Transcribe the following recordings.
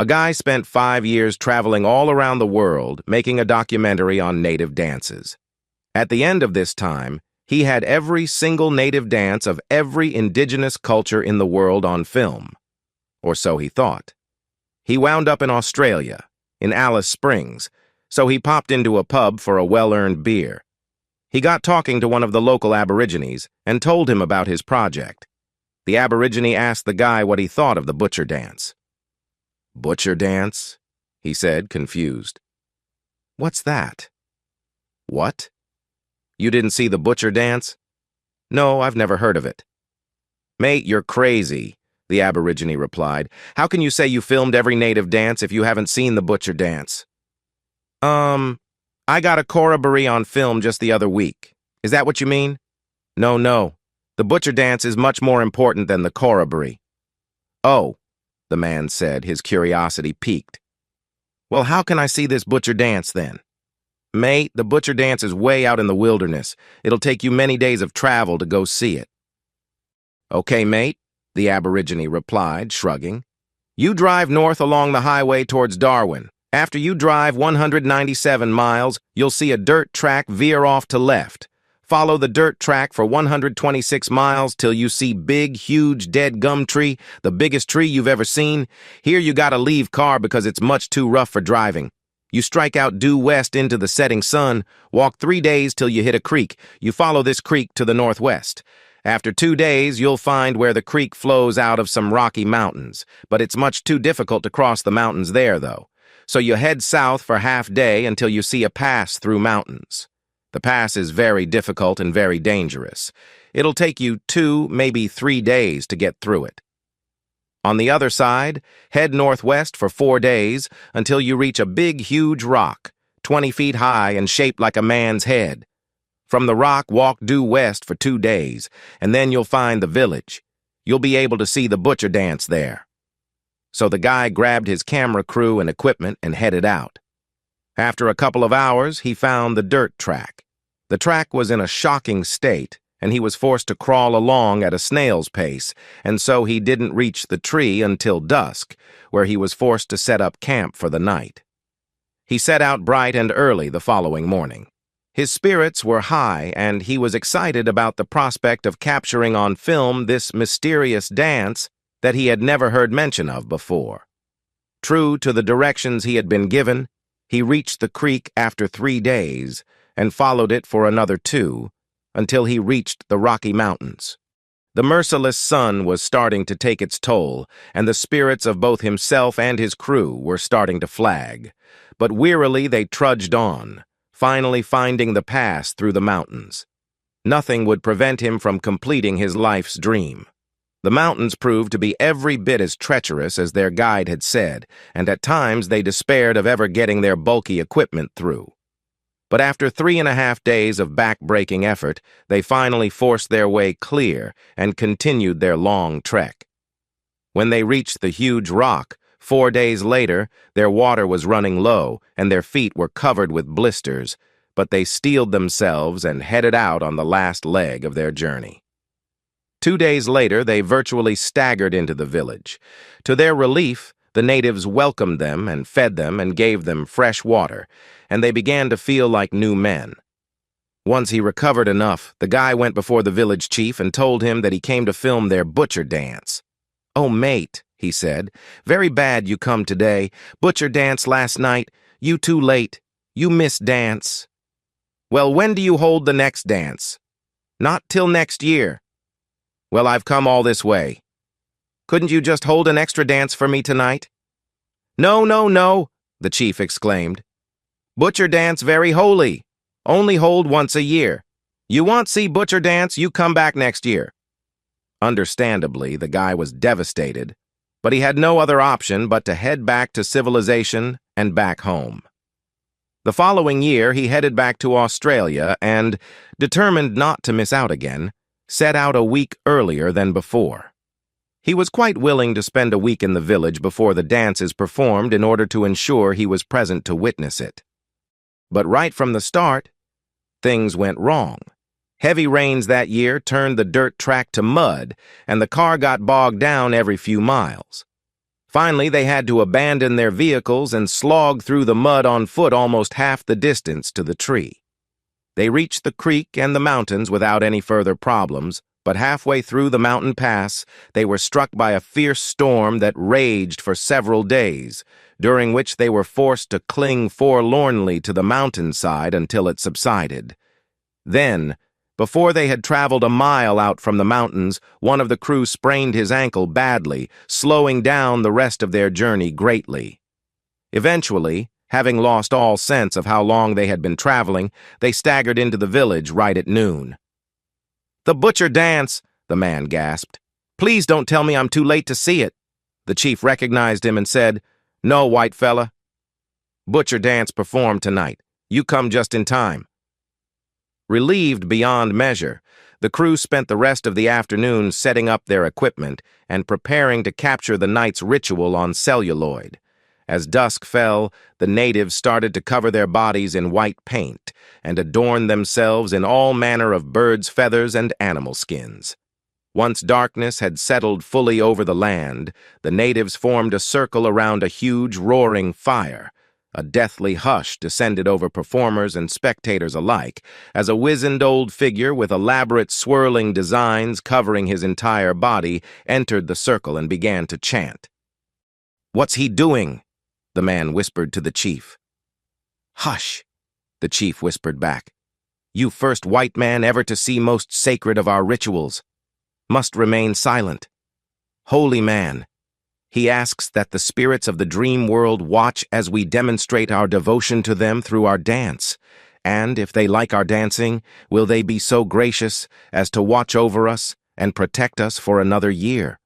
A guy spent 5 years traveling all around the world making a documentary on native dances. At the end of this time, he had every single native dance of every indigenous culture in the world on film. Or so he thought. He wound up in Australia, in Alice Springs, so he popped into a pub for a well-earned beer. He got talking to one of the local Aborigines and told him about his project. The Aborigine asked the guy what he thought of the butcher dance. "Butcher dance?" he said, confused. "What's that?" "What? You didn't see the butcher dance?" "No, I've never heard of it." "Mate, you're crazy," the Aborigine replied. "How can you say you filmed every native dance if you haven't seen the butcher dance?" I got a corroboree on film just the other week. Is that what you mean?" No. The butcher dance is much more important than the corroboree." "Oh," the man said, his curiosity piqued. "Well, how can I see this butcher dance then?" "Mate, the butcher dance is way out in the wilderness. It'll take you many days of travel to go see it." "Okay, mate," the Aborigine replied, shrugging. "You drive north along the highway towards Darwin. After you drive 197 miles, you'll see a dirt track veer off to left. Follow the dirt track for 126 miles till you see big, huge, dead gum tree, the biggest tree you've ever seen. Here you gotta leave car because it's much too rough for driving. You strike out due west into the setting sun, walk 3 days till you hit a creek. You follow this creek to the northwest. After 2 days, you'll find where the creek flows out of some rocky mountains, but it's much too difficult to cross the mountains there, though. So you head south for half day until you see a pass through mountains. The pass is very difficult and very dangerous. It'll take you 2, maybe 3 days to get through it. On the other side, head northwest for 4 days until you reach a big, huge rock, 20 feet high and shaped like a man's head. From the rock, walk due west for 2 days, and then you'll find the village. You'll be able to see the butcher dance there." So the guy grabbed his camera crew and equipment and headed out. After a couple of hours, he found the dirt track. The track was in a shocking state, and he was forced to crawl along at a snail's pace, and so he didn't reach the tree until dusk, where he was forced to set up camp for the night. He set out bright and early the following morning. His spirits were high, and he was excited about the prospect of capturing on film this mysterious dance that he had never heard mention of before. True to the directions he had been given, he reached the creek after 3 days and followed it for another 2 until he reached the Rocky Mountains. The merciless sun was starting to take its toll, and the spirits of both himself and his crew were starting to flag. But wearily they trudged on, finally finding the pass through the mountains. Nothing would prevent him from completing his life's dream. The mountains proved to be every bit as treacherous as their guide had said, and at times they despaired of ever getting their bulky equipment through. But after 3.5 days of back-breaking effort, they finally forced their way clear and continued their long trek. When they reached the huge rock, 4 days later, their water was running low and their feet were covered with blisters, but they steeled themselves and headed out on the last leg of their journey. 2 days later, they virtually staggered into the village. To their relief, the natives welcomed them and fed them and gave them fresh water, and they began to feel like new men. Once he recovered enough, the guy went before the village chief and told him that he came to film their butcher dance. "Oh, mate," he said, "very bad you come today. Butcher dance last night. You too late. You missed dance." "Well, when do you hold the next dance?" "Not till next year." "Well, I've come all this way. Couldn't you just hold an extra dance for me tonight?" No, the chief exclaimed. "Butcher dance very holy. Only hold once a year. You want see butcher dance, you come back next year." Understandably, the guy was devastated, but he had no other option but to head back to civilization and back home. The following year, he headed back to Australia and, determined not to miss out again, set out a week earlier than before. He was quite willing to spend a week in the village before the dance is performed in order to ensure he was present to witness it. But right from the start, things went wrong. Heavy rains that year turned the dirt track to mud, and the car got bogged down every few miles. Finally, they had to abandon their vehicles and slog through the mud on foot almost half the distance to the tree. They reached the creek and the mountains without any further problems, but halfway through the mountain pass, they were struck by a fierce storm that raged for several days, during which they were forced to cling forlornly to the mountainside until it subsided. Then, before they had traveled a mile out from the mountains, one of the crew sprained his ankle badly, slowing down the rest of their journey greatly. Eventually, having lost all sense of how long they had been traveling, they staggered into the village right at noon. "The butcher dance," the man gasped. "Please don't tell me I'm too late to see it." The chief recognized him and said, "No, white fella. Butcher dance performed tonight. You come just in time." Relieved beyond measure, the crew spent the rest of the afternoon setting up their equipment and preparing to capture the night's ritual on celluloid. As dusk fell, the natives started to cover their bodies in white paint and adorn themselves in all manner of birds' feathers and animal skins. Once darkness had settled fully over the land, the natives formed a circle around a huge roaring fire. A deathly hush descended over performers and spectators alike as a wizened old figure with elaborate swirling designs covering his entire body entered the circle and began to chant. "What's he doing?" the man whispered to the chief. "Hush," the chief whispered back. "You first white man ever to see most sacred of our rituals. Must remain silent. Holy man. He asks that the spirits of the dream world watch as we demonstrate our devotion to them through our dance. And if they like our dancing, will they be so gracious as to watch over us and protect us for another year?"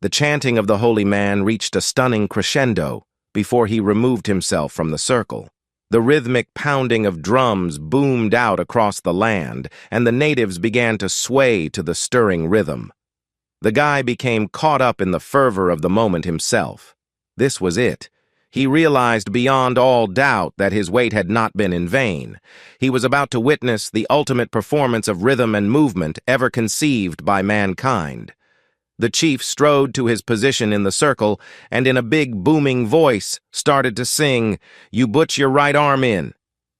The chanting of the holy man reached a stunning crescendo before he removed himself from the circle. The rhythmic pounding of drums boomed out across the land, and the natives began to sway to the stirring rhythm. The guy became caught up in the fervor of the moment himself. This was it. He realized beyond all doubt that his wait had not been in vain. He was about to witness the ultimate performance of rhythm and movement ever conceived by mankind. The chief strode to his position in the circle and in a big booming voice started to sing, "You put your right arm in.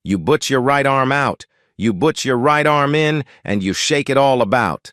You put your right arm out. You put your right arm in and you shake it all about."